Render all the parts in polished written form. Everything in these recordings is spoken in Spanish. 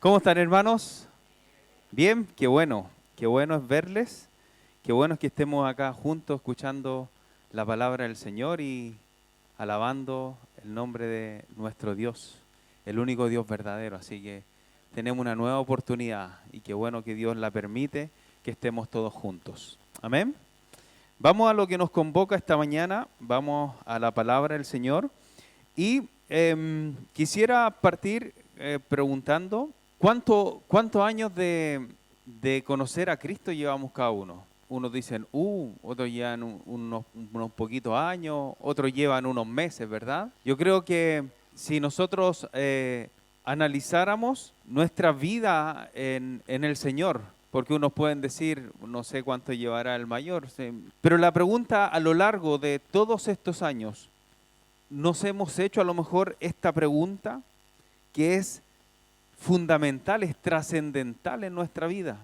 ¿Cómo están, hermanos? Bien, qué bueno es verles, qué bueno es que estemos acá juntos escuchando la palabra del Señor y alabando el nombre de nuestro Dios, el único Dios verdadero. Así que tenemos una nueva oportunidad y qué bueno que Dios la permite que estemos todos juntos. Amén. Vamos a lo que nos convoca esta mañana, vamos a la palabra del Señor y quisiera partir preguntando. ¿Cuántos años de conocer a Cristo llevamos cada uno? Unos dicen, otros llevan unos poquitos años, otros llevan unos meses, ¿verdad? Yo creo que si nosotros analizáramos nuestra vida en el Señor, porque unos pueden decir, no sé cuánto llevará el mayor, pero la pregunta a lo largo de todos estos años, nos hemos hecho a lo mejor esta pregunta que es fundamental, es trascendental en nuestra vida,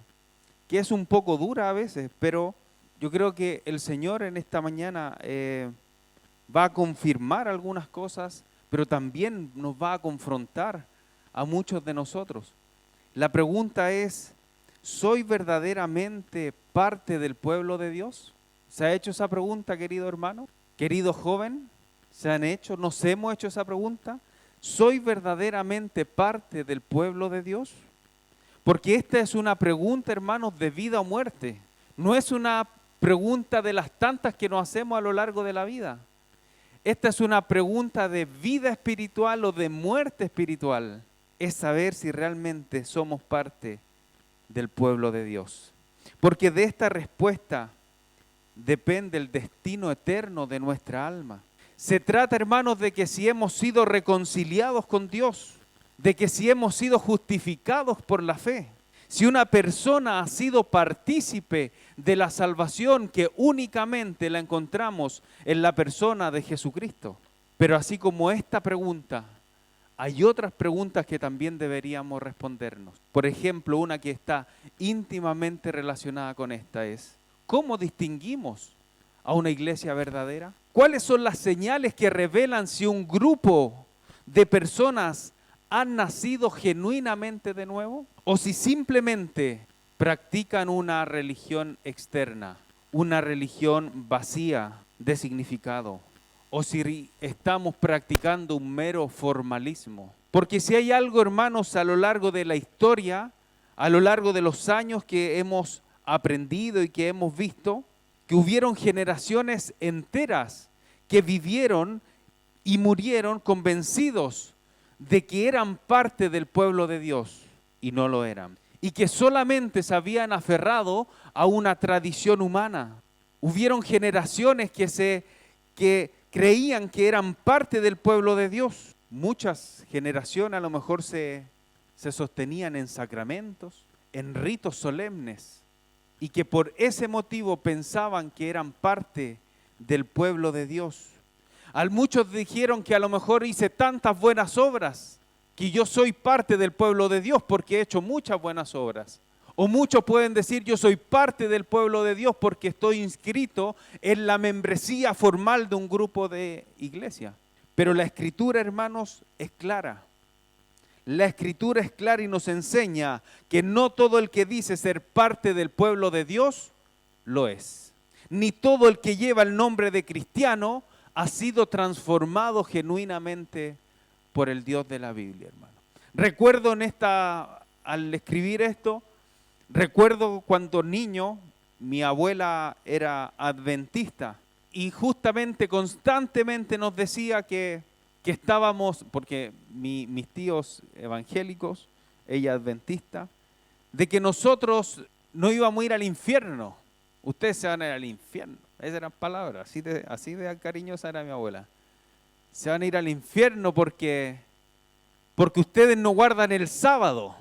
que es un poco dura a veces, pero yo creo que el Señor en esta mañana va a confirmar algunas cosas, pero también nos va a confrontar a muchos de nosotros. La pregunta es, ¿soy verdaderamente parte del pueblo de Dios? ¿Se ha hecho esa pregunta, querido hermano? Querido joven, ¿se han hecho? ¿Nos hemos hecho esa pregunta? ¿Soy verdaderamente parte del pueblo de Dios? Porque esta es una pregunta, hermanos, de vida o muerte. No es una pregunta de las tantas que nos hacemos a lo largo de la vida. Esta es una pregunta de vida espiritual o de muerte espiritual. Es saber si realmente somos parte del pueblo de Dios. Porque de esta respuesta depende el destino eterno de nuestra alma. Se trata, hermanos, de que si hemos sido reconciliados con Dios, de que si hemos sido justificados por la fe, si una persona ha sido partícipe de la salvación que únicamente la encontramos en la persona de Jesucristo. Pero así como esta pregunta, hay otras preguntas que también deberíamos respondernos. Por ejemplo, una que está íntimamente relacionada con esta es, ¿cómo distinguimos a una iglesia verdadera? ¿Cuáles son las señales que revelan si un grupo de personas han nacido genuinamente de nuevo? ¿O si simplemente practican una religión externa, una religión vacía de significado? ¿O si estamos practicando un mero formalismo? Porque si hay algo, hermanos, a lo largo de la historia, a lo largo de los años que hemos aprendido y que hemos visto, que hubieron generaciones enteras que vivieron y murieron convencidos de que eran parte del pueblo de Dios y no lo eran. Y que solamente se habían aferrado a una tradición humana. Hubieron generaciones que creían que eran parte del pueblo de Dios. Muchas generaciones a lo mejor se sostenían en sacramentos, en ritos solemnes, y que por ese motivo pensaban que eran parte del pueblo de Dios. A muchos dijeron que a lo mejor hice tantas buenas obras, que yo soy parte del pueblo de Dios porque he hecho muchas buenas obras. O muchos pueden decir, yo soy parte del pueblo de Dios porque estoy inscrito en la membresía formal de un grupo de iglesia. Pero la Escritura, hermanos, es clara. La Escritura es clara y nos enseña que no todo el que dice ser parte del pueblo de Dios, lo es. Ni todo el que lleva el nombre de cristiano ha sido transformado genuinamente por el Dios de la Biblia, hermano. Recuerdo al escribir esto, recuerdo cuando niño, mi abuela era adventista y justamente, constantemente nos decía que estábamos, porque mis tíos evangélicos, ella adventista, de que nosotros no íbamos a ir al infierno. Ustedes se van a ir al infierno. Esas eran palabras, así de cariñosa era mi abuela. Se van a ir al infierno porque ustedes no guardan el sábado,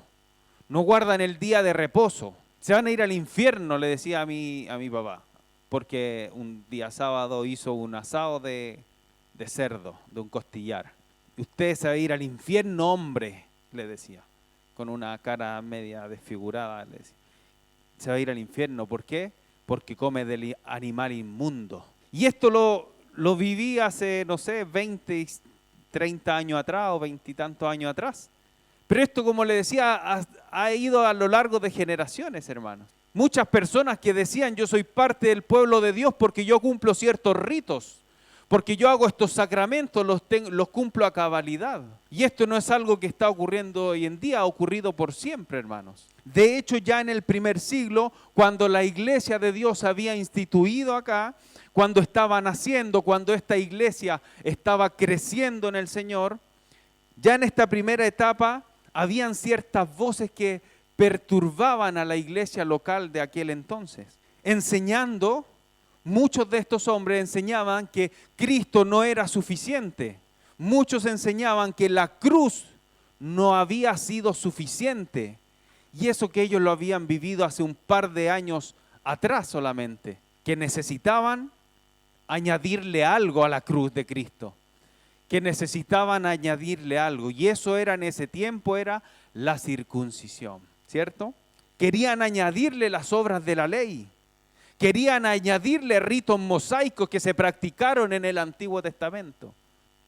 no guardan el día de reposo. Se van a ir al infierno, le decía a mi papá, porque un día sábado hizo un asado de cerdo, de un costillar. Y usted se va a ir al infierno, hombre, le decía, con una cara media desfigurada, le decía. Se va a ir al infierno, ¿por qué? Porque come del animal inmundo. Y esto lo viví hace, no sé, 20, 30 años atrás o 20 y tantos años atrás. Pero esto, como le decía, ha ido a lo largo de generaciones, hermanos. Muchas personas que decían, yo soy parte del pueblo de Dios porque yo cumplo ciertos ritos, porque yo hago estos sacramentos, los cumplo a cabalidad. Y esto no es algo que está ocurriendo hoy en día, ha ocurrido por siempre, hermanos. De hecho, ya en el primer siglo, cuando la iglesia de Dios había instituido acá, cuando estaba naciendo, cuando esta iglesia estaba creciendo en el Señor, ya en esta primera etapa habían ciertas voces que perturbaban a la iglesia local de aquel entonces. Enseñando, muchos de estos hombres enseñaban que Cristo no era suficiente. Muchos enseñaban que la cruz no había sido suficiente. Y eso que ellos lo habían vivido hace un par de años atrás solamente. Que necesitaban añadirle algo a la cruz de Cristo. Que necesitaban añadirle algo. Y eso era en ese tiempo, era la circuncisión. ¿Cierto? Querían añadirle las obras de la ley. Querían añadirle ritos mosaicos que se practicaron en el Antiguo Testamento.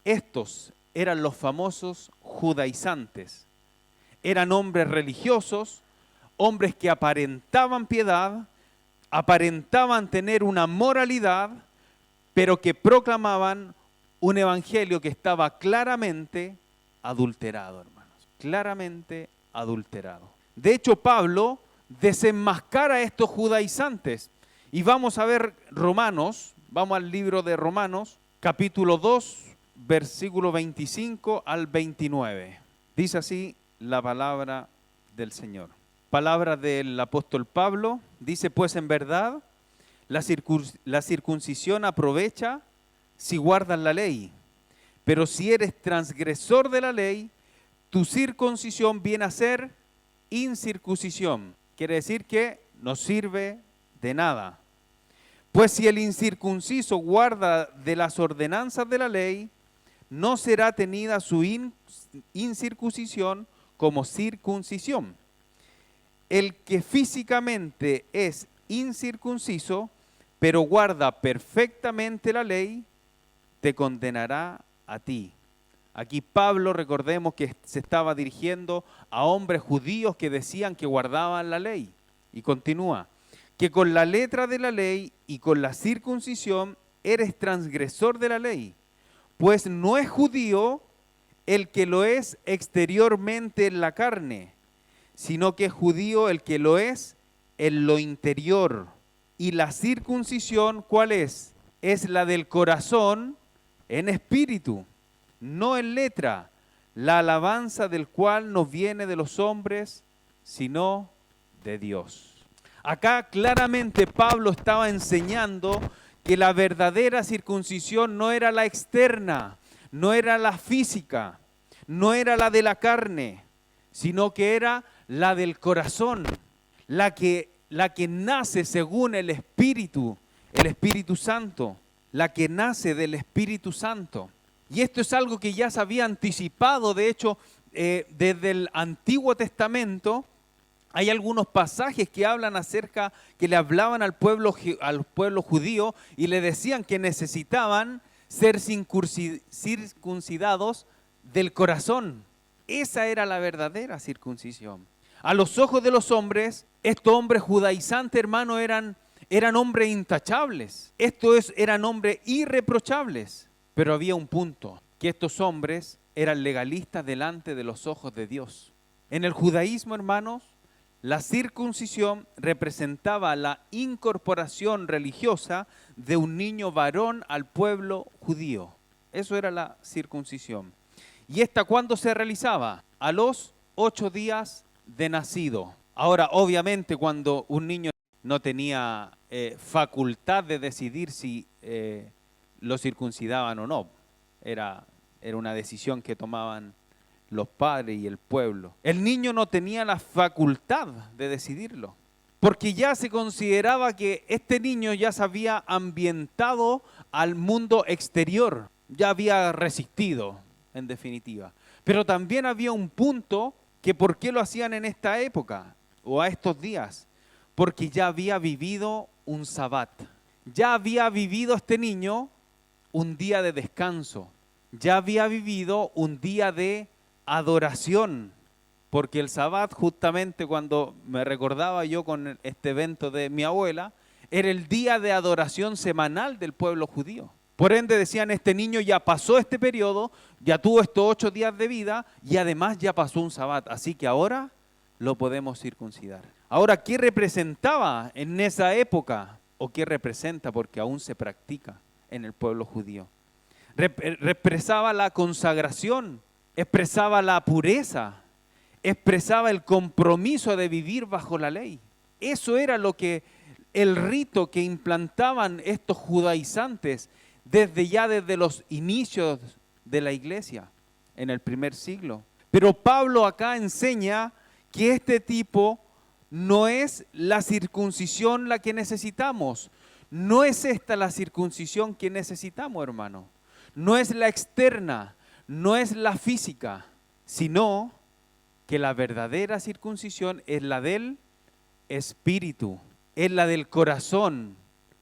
Estos eran los famosos judaizantes. Eran hombres religiosos, hombres que aparentaban piedad, aparentaban tener una moralidad, pero que proclamaban un evangelio que estaba claramente adulterado, hermanos. Claramente adulterado. De hecho, Pablo desenmascara a estos judaizantes. Y vamos a ver Romanos, vamos al libro de Romanos, capítulo 2, versículo 25 al 29. Dice así la palabra del Señor. Palabra del apóstol Pablo, dice, pues en verdad la circuncisión aprovecha si guardas la ley, pero si eres transgresor de la ley, tu circuncisión viene a ser incircuncisión. Quiere decir que no sirve de nada. Pues si el incircunciso guarda de las ordenanzas de la ley, no será tenida su incircuncisión como circuncisión. El que físicamente es incircunciso, pero guarda perfectamente la ley, te condenará a ti. Aquí Pablo, recordemos que se estaba dirigiendo a hombres judíos que decían que guardaban la ley. Y continúa, que con la letra de la ley y con la circuncisión eres transgresor de la ley, pues no es judío el que lo es exteriormente en la carne, sino que es judío el que lo es en lo interior. Y la circuncisión, ¿cuál es? Es la del corazón en espíritu, no en letra, la alabanza del cual no viene de los hombres, sino de Dios. Acá claramente Pablo estaba enseñando que la verdadera circuncisión no era la externa, no era la física, no era la de la carne, sino que era la del corazón, la que nace según el Espíritu Santo, la que nace del Espíritu Santo. Y esto es algo que ya se había anticipado, de hecho, desde el Antiguo Testamento. Hay algunos pasajes que hablan acerca, que le hablaban al pueblo judío y le decían que necesitaban ser circuncidados del corazón. Esa era la verdadera circuncisión. A los ojos de los hombres, estos hombres judaizantes, hermano, eran hombres intachables. Eran hombres irreprochables. Pero había un punto, que estos hombres eran legalistas delante de los ojos de Dios. En el judaísmo, hermanos, la circuncisión representaba la incorporación religiosa de un niño varón al pueblo judío. Eso era la circuncisión. ¿Y esta cuándo se realizaba? A los 8 días de nacido. Ahora, obviamente, cuando un niño no tenía facultad de decidir si lo circuncidaban o no, era una decisión que tomaban los padres y el pueblo. El niño no tenía la facultad de decidirlo, porque ya se consideraba que este niño ya se había ambientado al mundo exterior, ya había resistido, en definitiva. Pero también había un punto que por qué lo hacían en esta época o a estos días, porque ya había vivido un sabbat, ya había vivido este niño un día de descanso, ya había vivido un día de adoración, porque el Sabbat, justamente cuando me recordaba yo con este evento de mi abuela, era el día de adoración semanal del pueblo judío. Por ende decían, este niño ya pasó este periodo, ya tuvo estos 8 días de vida y además ya pasó un Sabbat, así que ahora lo podemos circuncidar. Ahora, ¿qué representaba en esa época? ¿O qué representa? Porque aún se practica en el pueblo judío. Expresaba la consagración, expresaba la pureza, expresaba el compromiso de vivir bajo la ley. Eso era lo que el rito que implantaban estos judaizantes desde los inicios de la iglesia en el primer siglo. Pero Pablo acá enseña que este tipo no es la circuncisión la que necesitamos. No es esta la circuncisión que necesitamos, hermano. No es la externa, no es la física, sino que la verdadera circuncisión es la del espíritu, es la del corazón,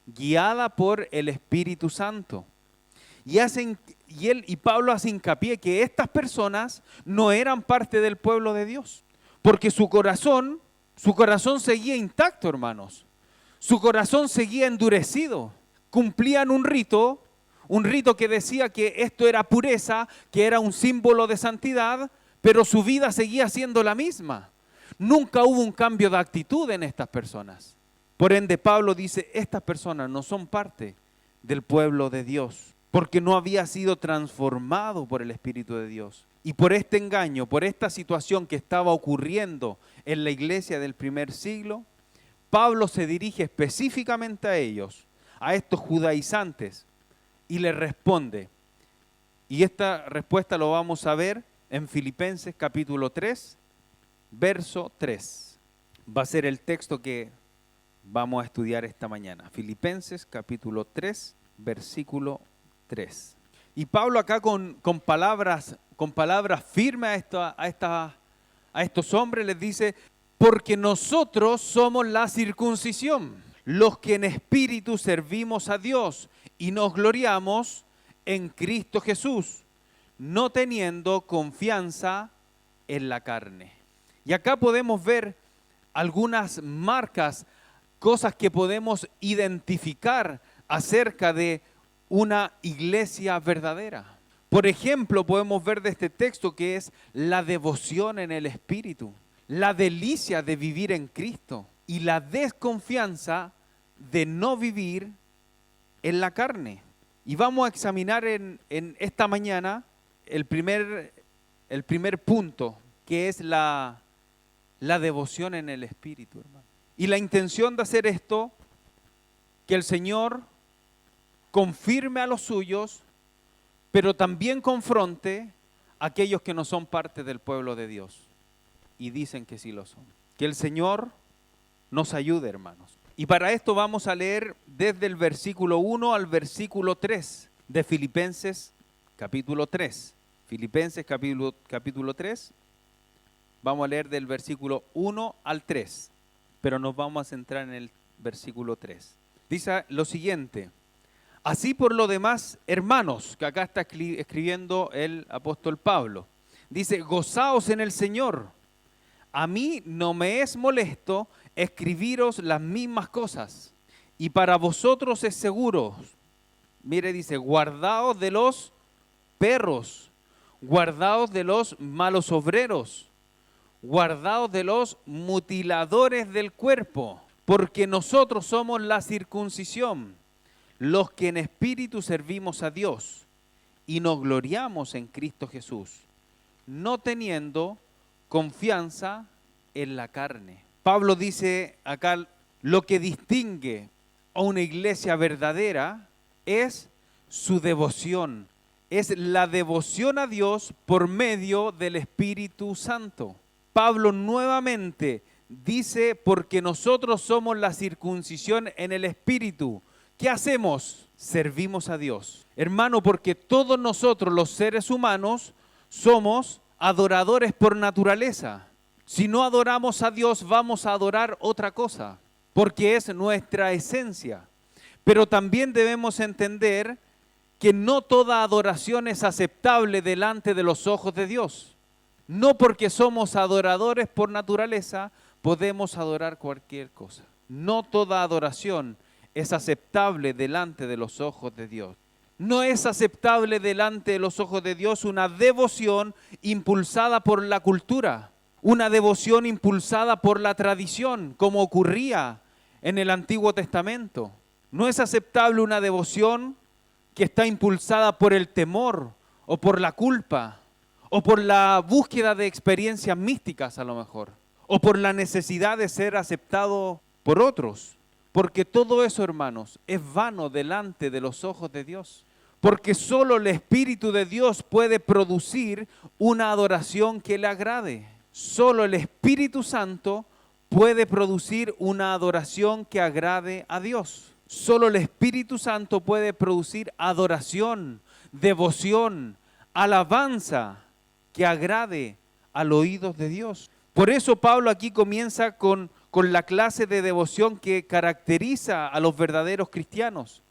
guiada por el Espíritu Santo. Y Pablo hace hincapié que estas personas no eran parte del pueblo de Dios, porque su corazón seguía intacto, hermanos. Su corazón seguía endurecido. Cumplían un rito que decía que esto era pureza, que era un símbolo de santidad, pero su vida seguía siendo la misma. Nunca hubo un cambio de actitud en estas personas. Por ende, Pablo dice, estas personas no son parte del pueblo de Dios, porque no había sido transformado por el Espíritu de Dios. Y por este engaño, por esta situación que estaba ocurriendo en la iglesia del primer siglo, Pablo se dirige específicamente a ellos, a estos judaizantes, y les responde. Y esta respuesta lo vamos a ver en Filipenses capítulo 3, verso 3. Va a ser el texto que vamos a estudiar esta mañana. Filipenses capítulo 3, versículo 3. Y Pablo acá con palabras firmes a estos hombres les dice, porque nosotros somos la circuncisión, los que en espíritu servimos a Dios y nos gloriamos en Cristo Jesús, no teniendo confianza en la carne. Y acá podemos ver algunas marcas, cosas que podemos identificar acerca de una iglesia verdadera. Por ejemplo, podemos ver de este texto que es la devoción en el Espíritu, la delicia de vivir en Cristo y la desconfianza de no vivir en la carne. Y vamos a examinar en esta mañana el primer punto, que es la devoción en el Espíritu, hermano. Y la intención de hacer esto, que el Señor confirme a los suyos, pero también confronte a aquellos que no son parte del pueblo de Dios y dicen que sí lo son. Que el Señor nos ayude, hermanos. Y para esto vamos a leer desde el versículo 1 al versículo 3 de Filipenses capítulo 3. Filipenses capítulo 3, vamos a leer del versículo 1 al 3, pero nos vamos a centrar en el versículo 3. Dice lo siguiente: así por lo demás, hermanos, que acá está escribiendo el apóstol Pablo, dice, gozaos en el Señor. A mí no me es molesto escribiros las mismas cosas, y para vosotros es seguro. Mire, dice, guardaos de los perros, guardaos de los malos obreros, guardaos de los mutiladores del cuerpo, porque nosotros somos la circuncisión, los que en espíritu servimos a Dios y nos gloriamos en Cristo Jesús, no teniendo confianza en la carne. Pablo dice acá, lo que distingue a una iglesia verdadera es su devoción, es la devoción a Dios por medio del Espíritu Santo. Pablo nuevamente dice, porque nosotros somos la circuncisión en el Espíritu. ¿Qué hacemos? Servimos a Dios. Hermano, porque todos nosotros los seres humanos somos adoradores por naturaleza. Si no adoramos a Dios, vamos a adorar otra cosa, porque es nuestra esencia. Pero también debemos entender que no toda adoración es aceptable delante de los ojos de Dios. No porque somos adoradores por naturaleza, podemos adorar cualquier cosa. No toda adoración es aceptable delante de los ojos de Dios. No es aceptable delante de los ojos de Dios una devoción impulsada por la cultura, una devoción impulsada por la tradición, como ocurría en el Antiguo Testamento. No es aceptable una devoción que está impulsada por el temor o por la culpa o por la búsqueda de experiencias místicas a lo mejor, o por la necesidad de ser aceptado por otros. Porque todo eso, hermanos, es vano delante de los ojos de Dios. Porque solo el Espíritu de Dios puede producir una adoración que le agrade. Solo el Espíritu Santo puede producir una adoración que agrade a Dios. Solo el Espíritu Santo puede producir adoración, devoción, alabanza que agrade al oído de Dios. Por eso Pablo aquí comienza con la clase de devoción que caracteriza a los verdaderos cristianos.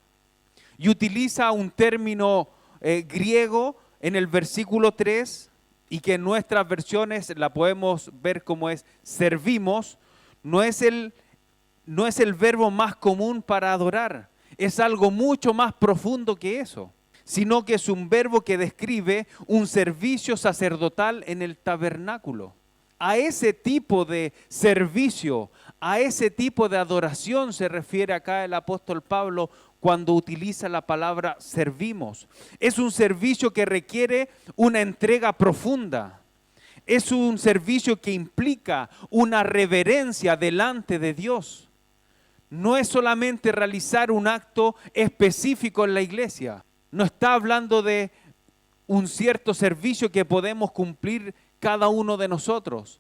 Y utiliza un término griego en el versículo 3 y que en nuestras versiones la podemos ver como es servimos. No es el verbo más común para adorar, es algo mucho más profundo que eso, sino que es un verbo que describe un servicio sacerdotal en el tabernáculo. A ese tipo de servicio, a ese tipo de adoración se refiere acá el apóstol Pablo cuando utiliza la palabra servimos. Es un servicio que requiere una entrega profunda. Es un servicio que implica una reverencia delante de Dios. No es solamente realizar un acto específico en la iglesia. No está hablando de un cierto servicio que podemos cumplir cada uno de nosotros,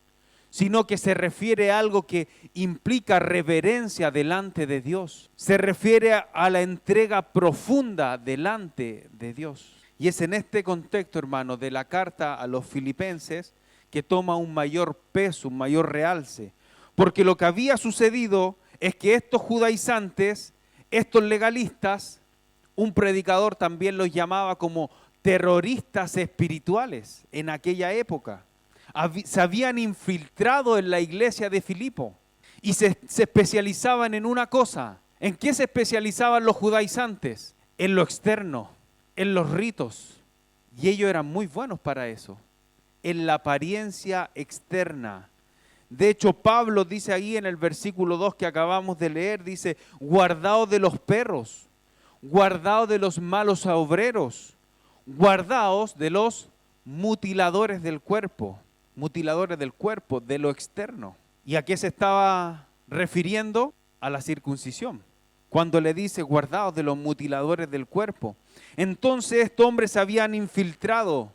sino que se refiere a algo que implica reverencia delante de Dios. Se refiere a la entrega profunda delante de Dios. Y es en este contexto, hermano, de la carta a los filipenses que toma un mayor peso, un mayor realce. Porque lo que había sucedido es que estos judaizantes, estos legalistas, un predicador también los llamaba como terroristas espirituales en aquella época. Se habían infiltrado en la iglesia de Filipo y se especializaban en una cosa. ¿En qué se especializaban los judaizantes? En lo externo, en los ritos. Y ellos eran muy buenos para eso, en la apariencia externa. De hecho, Pablo dice ahí en el versículo 2 que acabamos de leer, dice, guardaos de los perros, guardaos de los malos obreros, guardaos de los mutiladores del cuerpo, de lo externo. ¿Y a qué se estaba refiriendo? A la circuncisión. Cuando le dice guardaos de los mutiladores del cuerpo. Entonces estos hombres se habían infiltrado,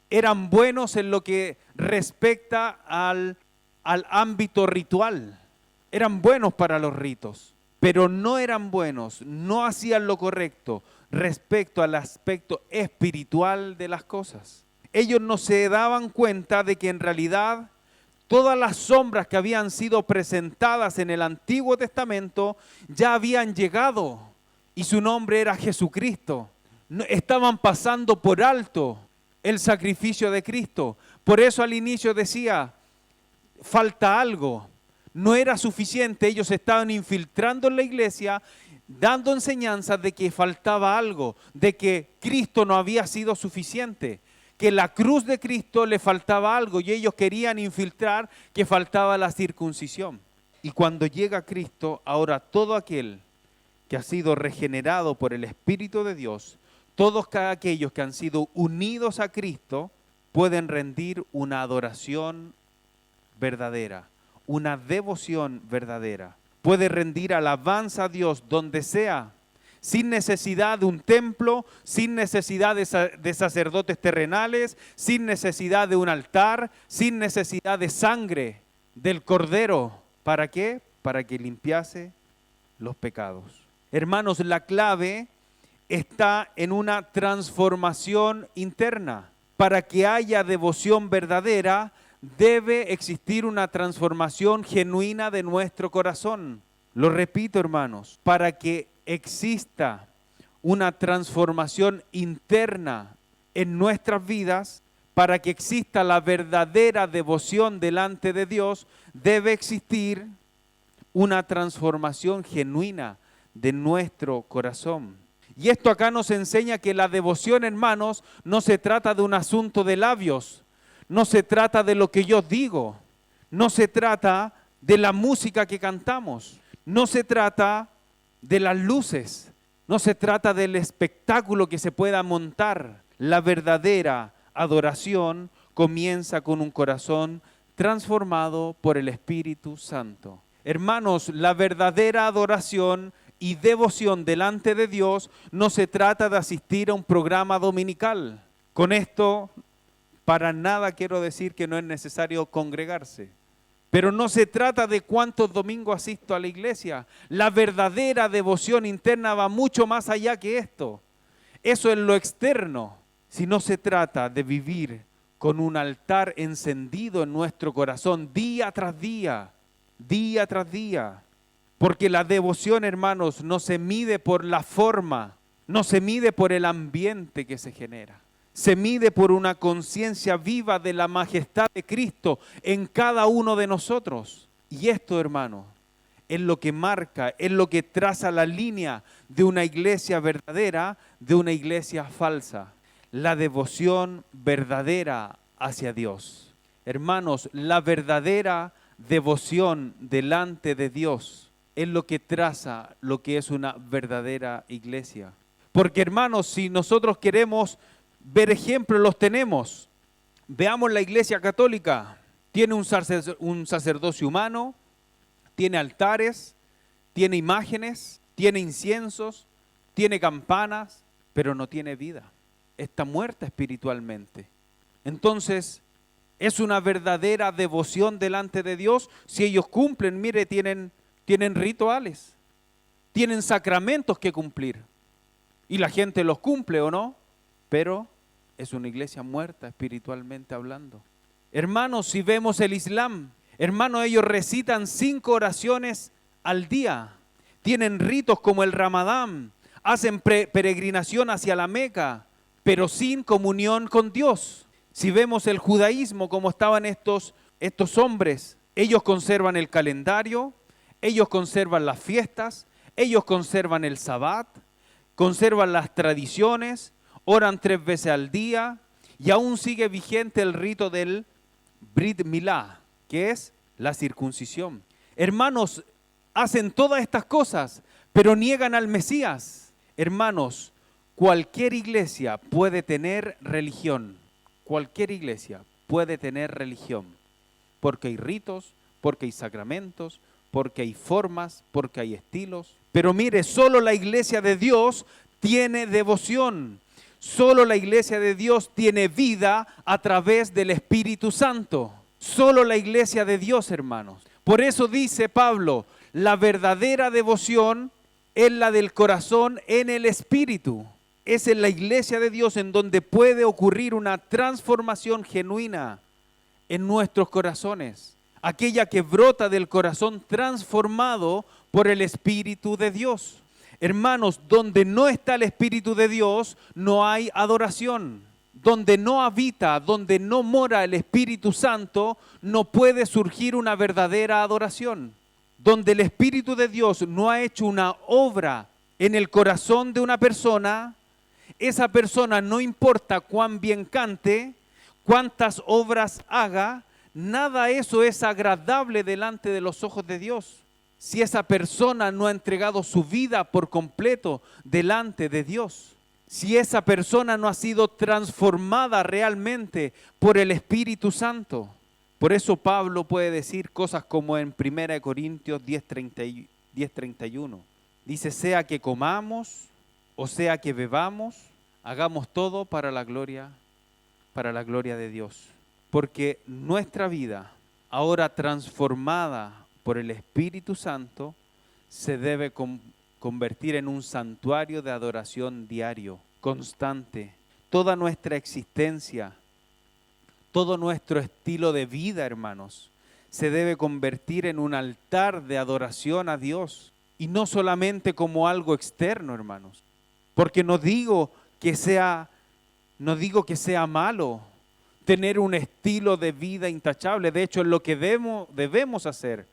eran buenos en lo que respecta al ámbito ritual, eran buenos para los ritos, pero no eran buenos, no hacían lo correcto respecto al aspecto espiritual de las cosas. Ellos no se daban cuenta de que en realidad todas las sombras que habían sido presentadas en el Antiguo Testamento ya habían llegado y su nombre era Jesucristo. Estaban pasando por alto el sacrificio de Cristo. Por eso al inicio decía, falta algo, no era suficiente. Ellos estaban infiltrando en la iglesia, dando enseñanzas de que faltaba algo, de que Cristo no había sido suficiente, que la cruz de Cristo le faltaba algo y ellos querían infiltrar que faltaba la circuncisión. Y cuando llega Cristo, ahora todo aquel que ha sido regenerado por el Espíritu de Dios, todos aquellos que han sido unidos a Cristo, pueden rendir una adoración verdadera, una devoción verdadera. Puede rendir alabanza a Dios donde sea, sin necesidad de un templo, sin necesidad de sacerdotes terrenales, sin necesidad de un altar, sin necesidad de sangre del Cordero. ¿Para qué? Para que limpiase los pecados. Hermanos, la clave está en una transformación interna. Para que haya devoción verdadera, debe existir una transformación genuina de nuestro corazón. Lo repito, hermanos, para que exista una transformación interna en nuestras vidas, para que exista la verdadera devoción delante de Dios, debe existir una transformación genuina de nuestro corazón. Y esto acá nos enseña que la devoción, hermanos, no se trata de un asunto de labios, no se trata de lo que yo digo, no se trata de la música que cantamos, no se trata de las luces, no se trata del espectáculo que se pueda montar. La verdadera adoración comienza con un corazón transformado por el Espíritu Santo. Hermanos, la verdadera adoración y devoción delante de Dios no se trata de asistir a un programa dominical. Con esto, para nada quiero decir que no es necesario congregarse. Pero no se trata de cuántos domingos asisto a la iglesia. La verdadera devoción interna va mucho más allá que esto. Eso es lo externo. Si no se trata de vivir con un altar encendido en nuestro corazón día tras día, día tras día. Porque la devoción, hermanos, no se mide por la forma, no se mide por el ambiente que se genera. Se mide por una conciencia viva de la majestad de Cristo en cada uno de nosotros. Y esto, hermanos, es lo que marca, es lo que traza la línea de una iglesia verdadera, de una iglesia falsa. La devoción verdadera hacia Dios. Hermanos, la verdadera devoción delante de Dios es lo que traza lo que es una verdadera iglesia. Porque, hermanos, si nosotros queremos ver ejemplos, los tenemos. Veamos la iglesia católica. Tiene un sacerdocio humano, tiene altares, tiene imágenes, tiene inciensos, tiene campanas, pero no tiene vida. Está muerta espiritualmente. Entonces, ¿es una verdadera devoción delante de Dios? Si ellos cumplen, mire, tienen rituales, tienen sacramentos que cumplir. Y la gente los cumple o no, pero es una iglesia muerta espiritualmente hablando. Hermanos, si vemos el Islam, hermanos, ellos recitan 5 oraciones al día. Tienen ritos como el Ramadán, hacen peregrinación hacia la Meca, pero sin comunión con Dios. Si vemos el judaísmo, como estaban estos hombres, ellos conservan el calendario, ellos conservan las fiestas, ellos conservan el Sabbat, conservan las tradiciones, oran 3 veces al día y aún sigue vigente el rito del Brit Milá, que es la circuncisión. Hermanos, hacen todas estas cosas, pero niegan al Mesías. Hermanos, cualquier iglesia puede tener religión, cualquier iglesia puede tener religión, porque hay ritos, porque hay sacramentos, porque hay formas, porque hay estilos. Pero mire, solo la iglesia de Dios tiene devoción. Solo la iglesia de Dios tiene vida a través del Espíritu Santo. Solo la iglesia de Dios, hermanos. Por eso dice Pablo, la verdadera devoción es la del corazón en el Espíritu. Es en la iglesia de Dios en donde puede ocurrir una transformación genuina en nuestros corazones. Aquella que brota del corazón transformado por el Espíritu de Dios. Hermanos, donde no está el Espíritu de Dios, no hay adoración. Donde no habita, donde no mora el Espíritu Santo, no puede surgir una verdadera adoración. Donde el Espíritu de Dios no ha hecho una obra en el corazón de una persona, esa persona, no importa cuán bien cante, cuántas obras haga, nada eso es agradable delante de los ojos de Dios. Si esa persona no ha entregado su vida por completo delante de Dios. Si esa persona no ha sido transformada realmente por el Espíritu Santo. Por eso Pablo puede decir cosas como en 1 Corintios 10:31. Dice, sea que comamos o sea que bebamos, hagamos todo para la gloria de Dios. Porque nuestra vida, ahora transformada por el Espíritu Santo, se debe convertir en un santuario de adoración diario, constante. Toda nuestra existencia, todo nuestro estilo de vida, hermanos, se debe convertir en un altar de adoración a Dios. Y no solamente como algo externo, hermanos. Porque no digo que sea malo tener un estilo de vida intachable. De hecho, es lo que debemos hacer.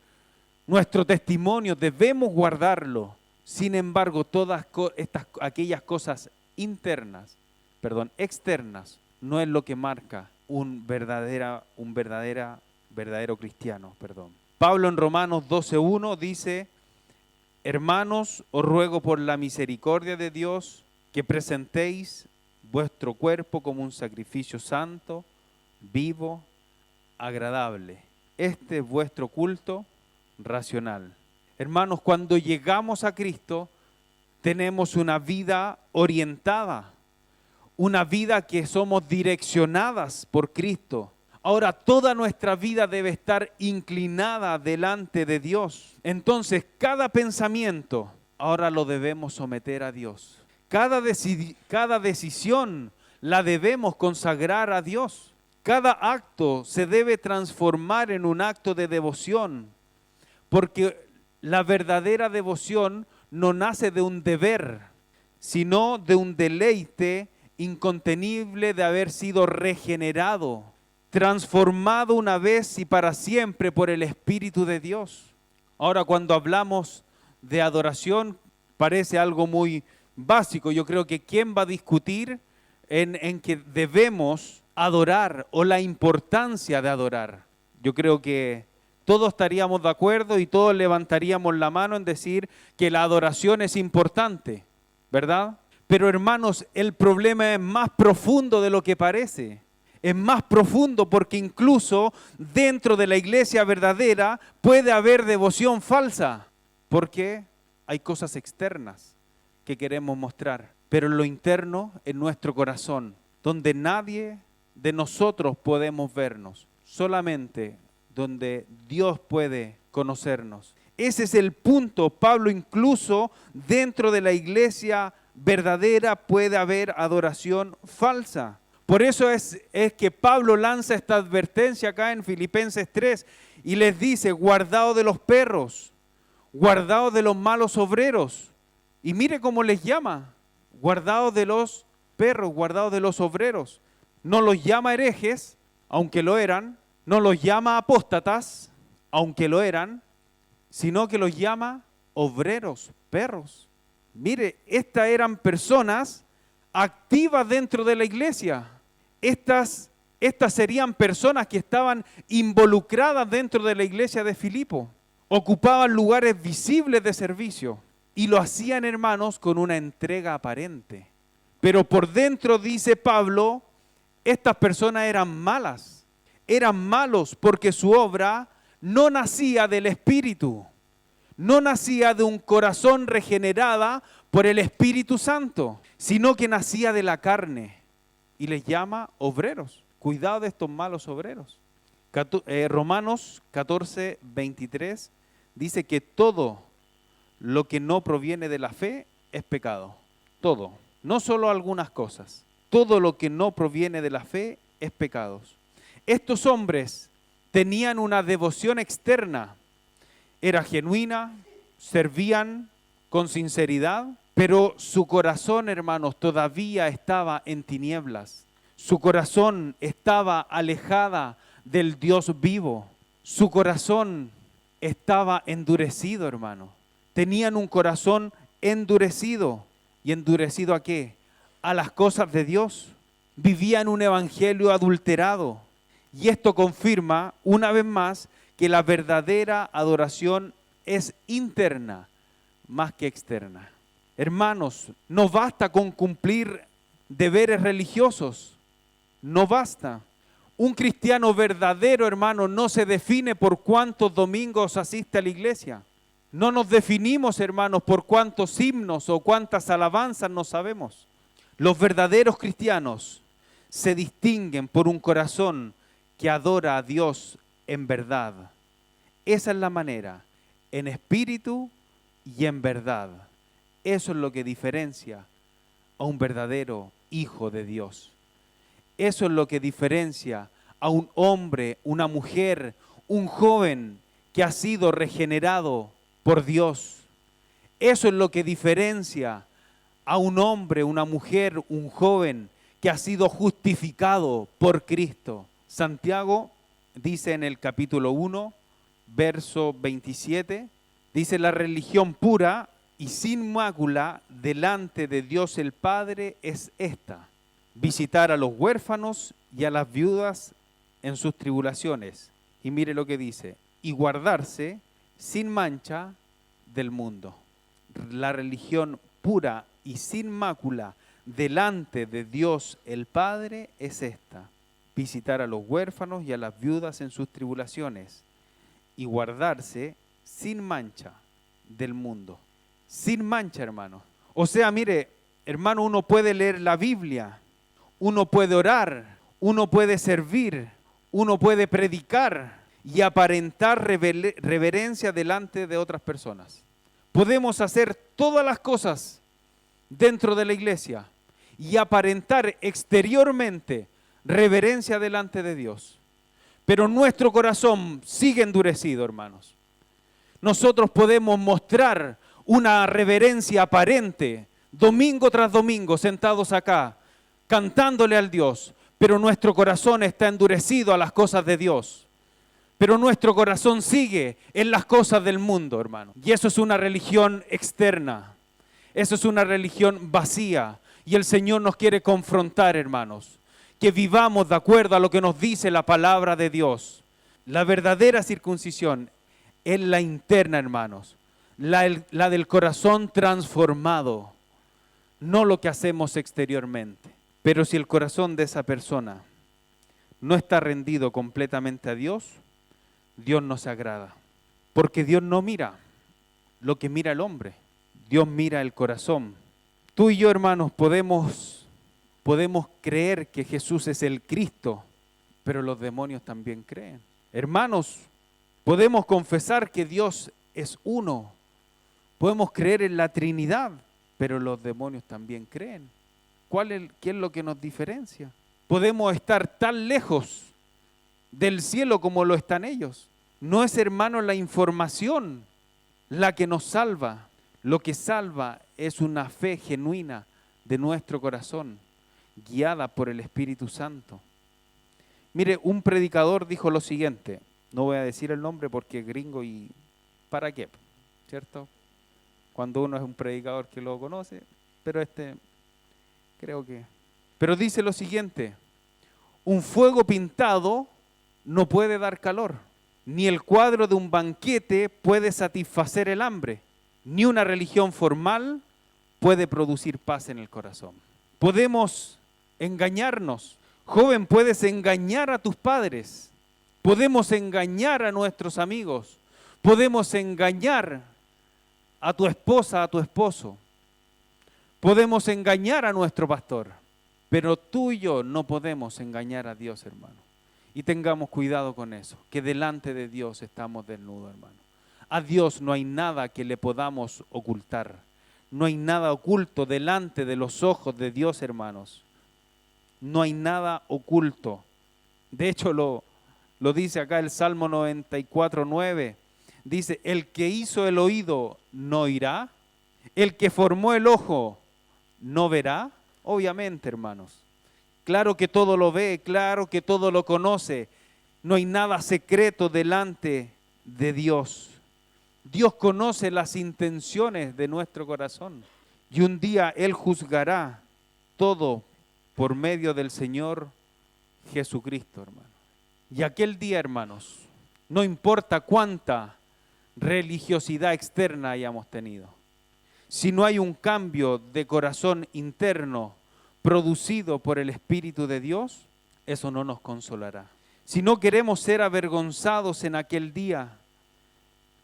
Nuestro testimonio debemos guardarlo. Sin embargo, aquellas cosas externas, no es lo que marca un verdadero cristiano. Pablo en Romanos 12:1 dice: hermanos, os ruego por la misericordia de Dios que presentéis vuestro cuerpo como un sacrificio santo, vivo, agradable. Este es vuestro culto racional. Hermanos, cuando llegamos a Cristo, tenemos una vida orientada, una vida que somos direccionadas por Cristo. Ahora, toda nuestra vida debe estar inclinada delante de Dios. Entonces, cada pensamiento, ahora lo debemos someter a Dios. Cada decisión la debemos consagrar a Dios. Cada acto se debe transformar en un acto de devoción, porque la verdadera devoción no nace de un deber, sino de un deleite incontenible de haber sido regenerado, transformado una vez y para siempre por el Espíritu de Dios. Ahora, cuando hablamos de adoración, parece algo muy básico. Yo creo que ¿quién va a discutir en que debemos adorar o la importancia de adorar? Yo creo que todos estaríamos de acuerdo y todos levantaríamos la mano en decir que la adoración es importante, ¿verdad? Pero hermanos, el problema es más profundo de lo que parece. Es más profundo porque incluso dentro de la iglesia verdadera puede haber devoción falsa. Porque hay cosas externas que queremos mostrar, pero en lo interno, en nuestro corazón, donde nadie de nosotros podemos vernos, solamente donde Dios puede conocernos. Ese es el punto. Pablo, incluso dentro de la iglesia verdadera puede haber adoración falsa. Por eso es que Pablo lanza esta advertencia acá en Filipenses 3 y les dice: guardaos de los perros, guardaos de los malos obreros. Y mire cómo les llama: guardaos de los perros, guardaos de los obreros. No los llama herejes, aunque lo eran. No los llama apóstatas, aunque lo eran, sino que los llama obreros, perros. Mire, estas eran personas activas dentro de la iglesia. Estas serían personas que estaban involucradas dentro de la iglesia de Filipo. Ocupaban lugares visibles de servicio y lo hacían, hermanos, con una entrega aparente. Pero por dentro, dice Pablo, estas personas eran malas. Eran malos porque su obra no nacía del Espíritu, no nacía de un corazón regenerada por el Espíritu Santo, sino que nacía de la carne. Y les llama obreros. Cuidado de estos malos obreros. Romanos 14:23 dice que todo lo que no proviene de la fe es pecado. Todo, no solo algunas cosas. Todo lo que no proviene de la fe es pecado. Estos hombres tenían una devoción externa, era genuina, servían con sinceridad, pero su corazón, hermanos, todavía estaba en tinieblas. Su corazón estaba alejada del Dios vivo. Su corazón estaba endurecido, hermano. Tenían un corazón endurecido. ¿Y endurecido a qué? A las cosas de Dios. Vivían un evangelio adulterado. Y esto confirma una vez más que la verdadera adoración es interna más que externa. Hermanos, no basta con cumplir deberes religiosos. No basta. Un cristiano verdadero, hermano, no se define por cuántos domingos asiste a la iglesia. No nos definimos, hermanos, por cuántos himnos o cuántas alabanzas nos sabemos. Los verdaderos cristianos se distinguen por un corazón que adora a Dios en verdad. Esa es la manera, en espíritu y en verdad. Eso es lo que diferencia a un verdadero hijo de Dios. Eso es lo que diferencia a un hombre, una mujer, un joven que ha sido regenerado por Dios. Eso es lo que diferencia a un hombre, una mujer, un joven que que ha sido justificado por Cristo. Santiago dice en el capítulo 1, verso 27, dice: la religión pura y sin mácula delante de Dios el Padre es esta: visitar a los huérfanos y a las viudas en sus tribulaciones. Y mire lo que dice: y guardarse sin mancha del mundo. La religión pura y sin mácula delante de Dios el Padre es esta: visitar a los huérfanos y a las viudas en sus tribulaciones y guardarse sin mancha del mundo. Sin mancha, hermano. O sea, mire, hermano, uno puede leer la Biblia, uno puede orar, uno puede servir, uno puede predicar y aparentar reverencia delante de otras personas. Podemos hacer todas las cosas dentro de la iglesia y aparentar exteriormente reverencia delante de Dios. Pero nuestro corazón sigue endurecido, hermanos. Nosotros podemos mostrar una reverencia aparente domingo tras domingo sentados acá, cantándole al Dios, pero nuestro corazón está endurecido a las cosas de Dios. Pero nuestro corazón sigue en las cosas del mundo, hermano. Y eso es una religión externa. Eso es una religión vacía. Y el Señor nos quiere confrontar, hermanos, que vivamos de acuerdo a lo que nos dice la palabra de Dios. La verdadera circuncisión es la interna, hermanos. La del corazón transformado. No lo que hacemos exteriormente. Pero si el corazón de esa persona no está rendido completamente a Dios, Dios no se agrada. Porque Dios no mira lo que mira el hombre. Dios mira el corazón. Tú y yo, hermanos, podemos creer que Jesús es el Cristo, pero los demonios también creen. Hermanos, podemos confesar que Dios es uno. Podemos creer en la Trinidad, pero los demonios también creen. ¿Qué es lo que nos diferencia? Podemos estar tan lejos del cielo como lo están ellos. No es, hermano, la información la que nos salva. Lo que salva es una fe genuina de nuestro corazón, guiada por el Espíritu Santo. Mire, un predicador dijo lo siguiente, no voy a decir el nombre porque es gringo y ¿para qué? ¿Cierto? Cuando uno es un predicador que lo conoce, pero Pero dice lo siguiente: un fuego pintado no puede dar calor, ni el cuadro de un banquete puede satisfacer el hambre, ni una religión formal puede producir paz en el corazón. Podemos engañarnos. Joven, puedes engañar a tus padres. Podemos engañar a nuestros amigos. Podemos engañar a tu esposa, a tu esposo. Podemos engañar a nuestro pastor. Pero tú y yo no podemos engañar a Dios, hermano. Y tengamos cuidado con eso, que delante de Dios estamos desnudos, hermano. A Dios no hay nada que le podamos ocultar. No hay nada oculto delante de los ojos de Dios, hermanos. No hay nada oculto. De hecho, lo dice acá el Salmo 94:9. Dice: el que hizo el oído no oirá, el que formó el ojo no verá. Obviamente, hermanos. Claro que todo lo ve, claro que todo lo conoce. No hay nada secreto delante de Dios. Dios conoce las intenciones de nuestro corazón. Y un día Él juzgará todo por medio del Señor Jesucristo, hermano. Y aquel día, hermanos, no importa cuánta religiosidad externa hayamos tenido, si no hay un cambio de corazón interno producido por el Espíritu de Dios, eso no nos consolará. Si no queremos ser avergonzados en aquel día,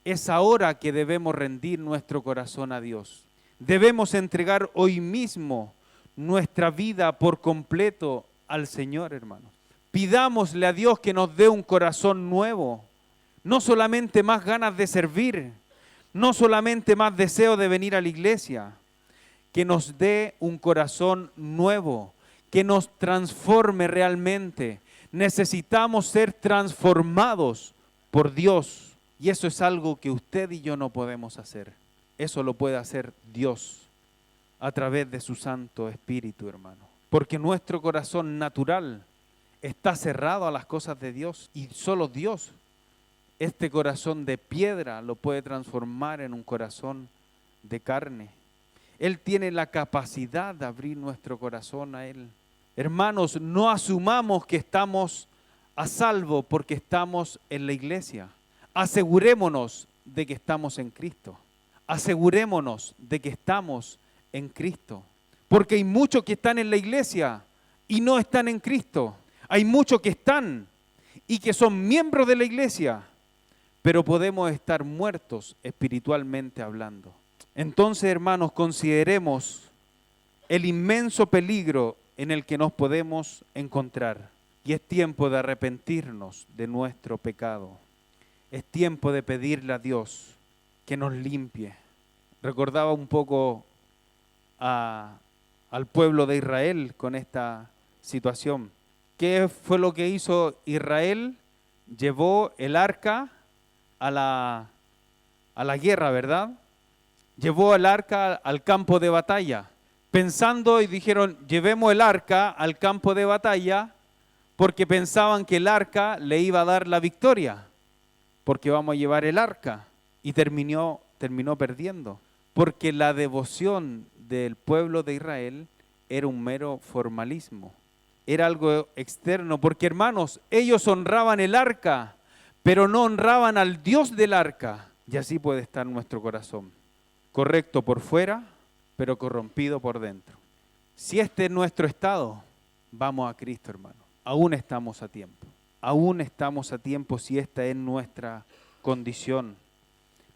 es ahora que debemos rendir nuestro corazón a Dios. Debemos entregar hoy mismo nuestra vida por completo al Señor, hermanos. Pidámosle a Dios que nos dé un corazón nuevo, no solamente más ganas de servir, no solamente más deseo de venir a la iglesia, que nos dé un corazón nuevo, que nos transforme realmente. Necesitamos ser transformados por Dios. Y eso es algo que usted y yo no podemos hacer. Eso lo puede hacer Dios a través de su Santo Espíritu, hermano. porque nuestro corazón natural está cerrado a las cosas de Dios y solo Dios, este corazón de piedra, lo puede transformar en un corazón de carne. Él tiene la capacidad de abrir nuestro corazón a Él. Hermanos, no asumamos que estamos a salvo porque estamos en la iglesia. Asegurémonos de que estamos en Cristo. Asegurémonos de que estamos en Cristo. Porque hay muchos que están en la iglesia y no están en Cristo. Hay muchos que están y que son miembros de la iglesia, pero podemos estar muertos espiritualmente hablando. Entonces, hermanos, consideremos el inmenso peligro en el que nos podemos encontrar. Y es tiempo de arrepentirnos de nuestro pecado. Es tiempo de pedirle a Dios que nos limpie. Recordaba un poco al pueblo de Israel con esta situación. ¿Qué fue lo que hizo Israel? Llevó el arca a la guerra, ¿verdad? Llevó el arca al campo de batalla, pensando y dijeron, llevemos el arca al campo de batalla, porque pensaban que el arca le iba a dar la victoria, porque vamos a llevar el arca, y terminó perdiendo, porque la devoción del pueblo de Israel era un mero formalismo, era algo externo, porque hermanos, ellos honraban el arca, pero no honraban al Dios del arca, y así puede estar nuestro corazón. Correcto por fuera, pero corrompido por dentro. Si este es nuestro estado, vamos a Cristo, hermano. Aún estamos a tiempo. Aún estamos a tiempo si esta es nuestra condición.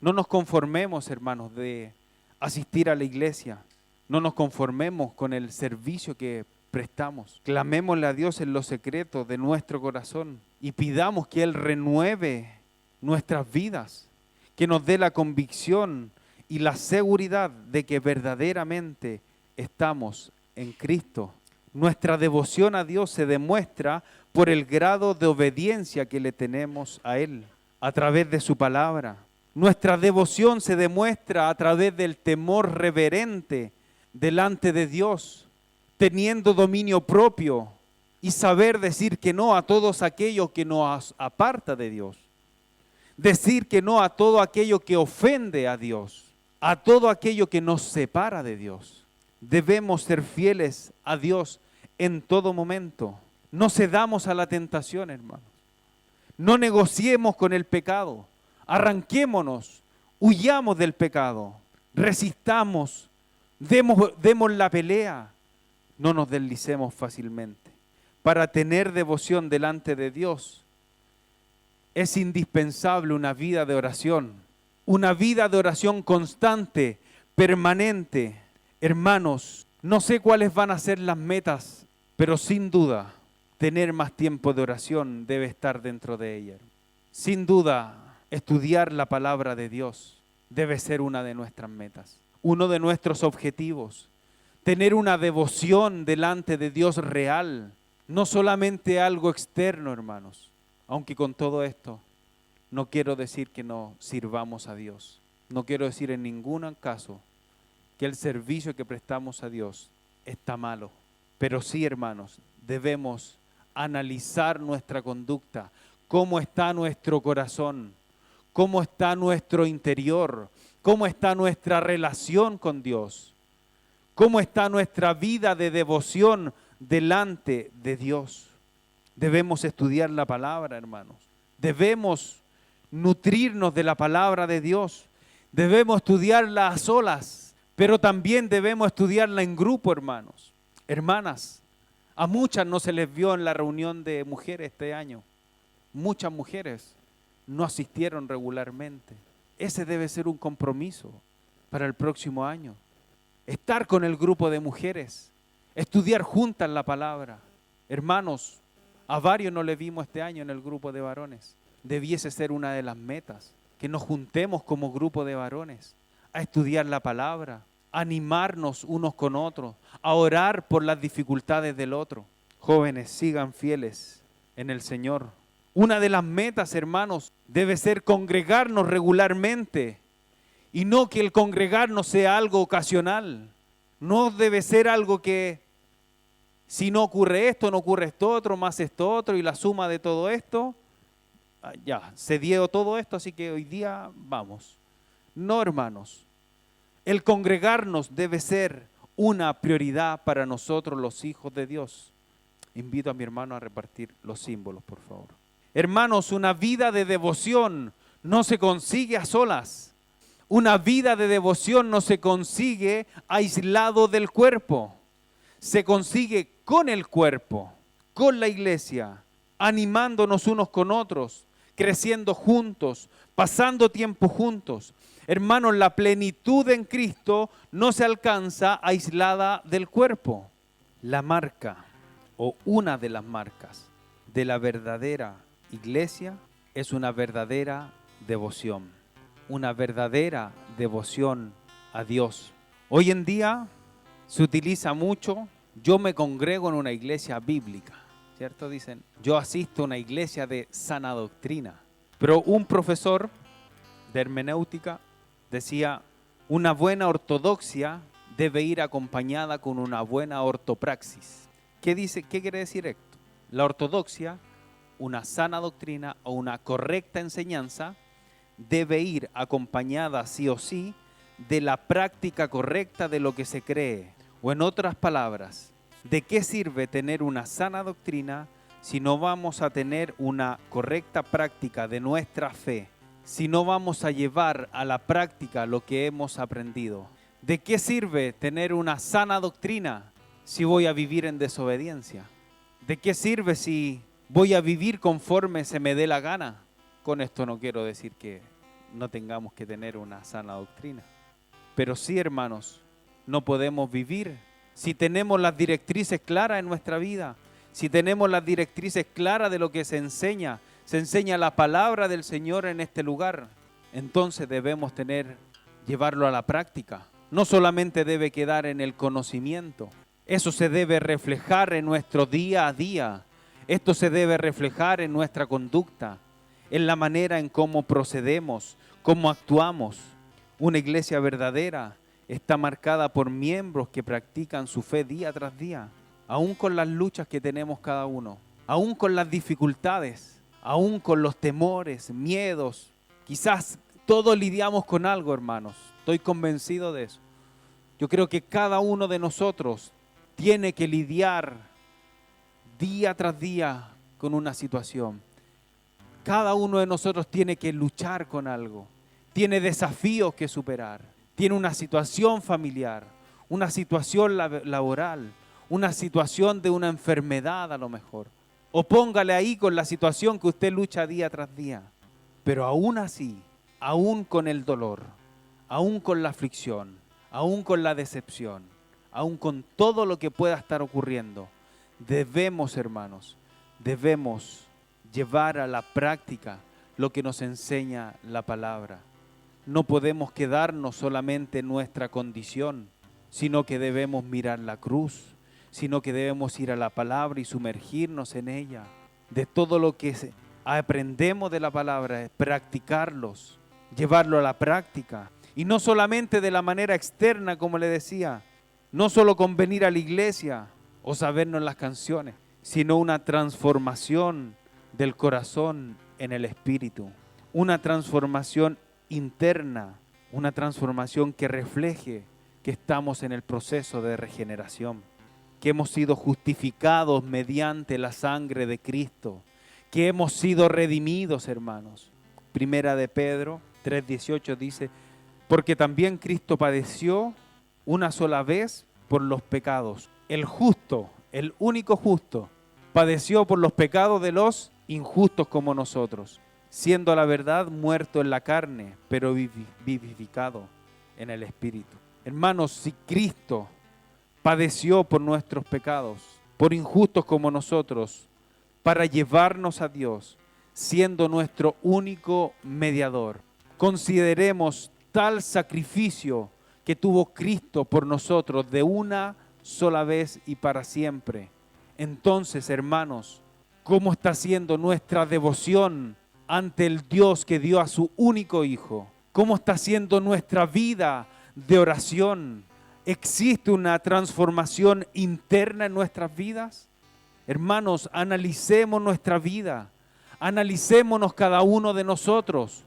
No nos conformemos, hermanos, de asistir a la iglesia. No nos conformemos con el servicio que prestamos. Clamémosle a Dios en lo secreto de nuestro corazón y pidamos que Él renueve nuestras vidas, que nos dé la convicción y la seguridad de que verdaderamente estamos en Cristo. Nuestra devoción a Dios se demuestra por el grado de obediencia que le tenemos a Él a través de su palabra. Nuestra devoción se demuestra a través del temor reverente delante de Dios, teniendo dominio propio y saber decir que no a todos aquellos que nos aparta de Dios. Decir que no a todo aquello que ofende a Dios, a todo aquello que nos separa de Dios. Debemos ser fieles a Dios en todo momento. No cedamos a la tentación, hermanos. No negociemos con el pecado. Arranquémonos, huyamos del pecado, resistamos, demos la pelea. No nos deslicemos fácilmente. Para tener devoción delante de Dios es indispensable una vida de oración. Una vida de oración constante, permanente. Hermanos, no sé cuáles van a ser las metas, pero sin duda, tener más tiempo de oración debe estar dentro de ella. Sin duda, estudiar la palabra de Dios debe ser una de nuestras metas, uno de nuestros objetivos. Tener una devoción delante de Dios real, no solamente algo externo, hermanos. Aunque con todo esto, no quiero decir que no sirvamos a Dios. No quiero decir en ningún caso que el servicio que prestamos a Dios está malo. Pero sí, hermanos, debemos analizar nuestra conducta, cómo está nuestro corazón, cómo está nuestro interior, cómo está nuestra relación con Dios, cómo está nuestra vida de devoción delante de Dios. Debemos estudiar la palabra, hermanos. Debemos nutrirnos de la palabra de Dios. Debemos estudiarla a solas, pero también debemos estudiarla en grupo, hermanos. Hermanas, a muchas no se les vio en la reunión de mujeres este año. Muchas mujeres no asistieron regularmente. Ese debe ser un compromiso para el próximo año. Estar con el grupo de mujeres, estudiar juntas la palabra. Hermanos, a varios no le vimos este año en el grupo de varones. Debiese ser una de las metas, que nos juntemos como grupo de varones a estudiar la palabra, a animarnos unos con otros, a orar por las dificultades del otro. Jóvenes, sigan fieles en el Señor. Una de las metas, hermanos, debe ser congregarnos regularmente y no que el congregarnos sea algo ocasional. No debe ser algo que Si no ocurre esto, no ocurre esto otro, más esto otro, y la suma de todo esto, ya, se dio todo esto, así que hoy día vamos. No, hermanos. El congregarnos debe ser una prioridad para nosotros los hijos de Dios. Invito a mi hermano a repartir los símbolos, por favor. Hermanos, una vida de devoción no se consigue a solas. Una vida de devoción no se consigue aislado del cuerpo. Se consigue con el cuerpo, con la iglesia, animándonos unos con otros, creciendo juntos, pasando tiempo juntos. Hermanos, la plenitud en Cristo no se alcanza aislada del cuerpo. La marca o una de las marcas de la verdadera iglesia es una verdadera devoción. Una verdadera devoción a Dios. Hoy en día se utiliza mucho, yo me congrego en una iglesia bíblica, ¿cierto? Dicen, yo asisto a una iglesia de sana doctrina. Pero un profesor de hermenéutica decía, una buena ortodoxia debe ir acompañada con una buena ortopraxis. ¿Qué quiere decir esto? La ortodoxia, una sana doctrina o una correcta enseñanza, debe ir acompañada sí o sí de la práctica correcta de lo que se cree. O en otras palabras, ¿de qué sirve tener una sana doctrina si no vamos a tener una correcta práctica de nuestra fe? Si no vamos a llevar a la práctica lo que hemos aprendido. ¿De qué sirve tener una sana doctrina si voy a vivir en desobediencia? ¿De qué sirve si voy a vivir conforme se me dé la gana? Con esto no quiero decir que no tengamos que tener una sana doctrina. Pero sí, hermanos, no podemos vivir si tenemos las directrices claras en nuestra vida, si tenemos las directrices claras de lo que se enseña la palabra del Señor en este lugar, entonces debemos llevarlo a la práctica. No solamente debe quedar en el conocimiento, eso se debe reflejar en nuestro día a día, esto se debe reflejar en nuestra conducta, en la manera en cómo procedemos, cómo actuamos. Una iglesia verdadera está marcada por miembros que practican su fe día tras día, aún con las luchas que tenemos cada uno, aún con las dificultades, aún con los temores, miedos. Quizás todos lidiamos con algo, hermanos. Estoy convencido de eso. Yo creo que cada uno de nosotros tiene que lidiar día tras día con una situación. Cada uno de nosotros tiene que luchar con algo. Tiene desafíos que superar. Tiene una situación familiar, una situación laboral, una situación de una enfermedad a lo mejor. O póngale ahí con la situación que usted lucha día tras día. Pero aún así, aún con el dolor, aún con la aflicción, aún con la decepción, aún con todo lo que pueda estar ocurriendo, debemos, hermanos, debemos llevar a la práctica lo que nos enseña la palabra. No podemos quedarnos solamente en nuestra condición, sino que debemos mirar la cruz, sino que debemos ir a la palabra y sumergirnos en ella. De todo lo que aprendemos de la palabra, practicarlos, llevarlo a la práctica. Y no solamente de la manera externa, como le decía, no solo con venir a la iglesia o sabernos las canciones, sino una transformación del corazón en el espíritu, una transformación interna, una transformación que refleje que estamos en el proceso de regeneración, que hemos sido justificados mediante la sangre de Cristo, que hemos sido redimidos, hermanos. Primera de Pedro 3:18 dice, porque también Cristo padeció una sola vez por los pecados. El justo, el único justo, padeció por los pecados de los injustos como nosotros, siendo a la verdad muerto en la carne, pero vivificado en el Espíritu. Hermanos, si Cristo padeció por nuestros pecados, por injustos como nosotros, para llevarnos a Dios, siendo nuestro único mediador, consideremos tal sacrificio que tuvo Cristo por nosotros de una sola vez y para siempre. Entonces, hermanos, ¿cómo está siendo nuestra devoción ante el Dios que dio a su único Hijo? ¿Cómo está siendo nuestra vida de oración? ¿Existe una transformación interna en nuestras vidas? Hermanos, analicemos nuestra vida, analicémonos cada uno de nosotros.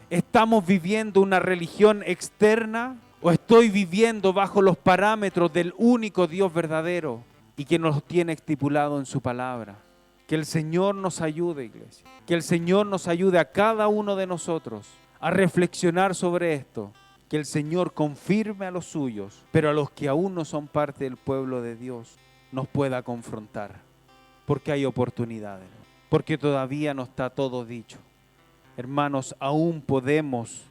¿Estamos viviendo una religión externa o estoy viviendo bajo los parámetros del único Dios verdadero y que nos tiene estipulado en su palabra? Que el Señor nos ayude, iglesia. Que el Señor nos ayude a cada uno de nosotros a reflexionar sobre esto. Que el Señor confirme a los suyos, pero a los que aún no son parte del pueblo de Dios, nos pueda confrontar. Porque hay oportunidades, porque todavía no está todo dicho. Hermanos, aún podemos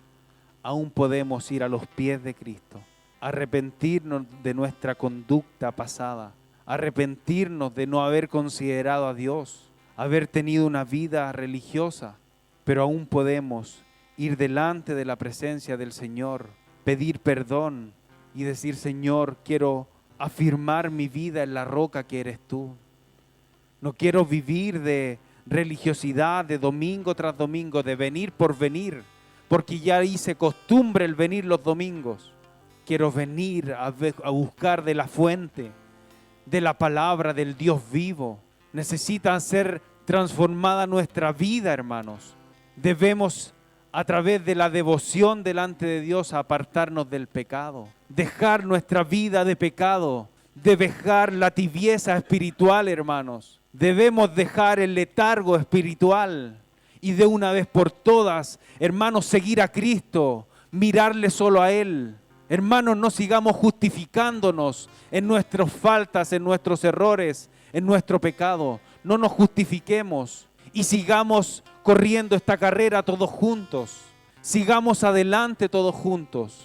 ir a los pies de Cristo, arrepentirnos de nuestra conducta pasada, arrepentirnos de no haber considerado a Dios, haber tenido una vida religiosa, pero aún podemos ir delante de la presencia del Señor, pedir perdón y decir: Señor, quiero afirmar mi vida en la roca que eres tú. No quiero vivir de religiosidad, de domingo tras domingo, de venir por venir, porque ya hice costumbre el venir los domingos. Quiero venir a buscar de la fuente, de la palabra del Dios vivo. Necesita ser transformada nuestra vida, hermanos. Debemos, a través de la devoción delante de Dios, apartarnos del pecado, dejar nuestra vida de pecado, de dejar la tibieza espiritual, hermanos. Debemos dejar el letargo espiritual y de una vez por todas, hermanos, seguir a Cristo, mirarle solo a Él. Hermanos, no sigamos justificándonos en nuestras faltas, en nuestros errores, en nuestro pecado. No nos justifiquemos y sigamos corriendo esta carrera todos juntos. Sigamos adelante todos juntos.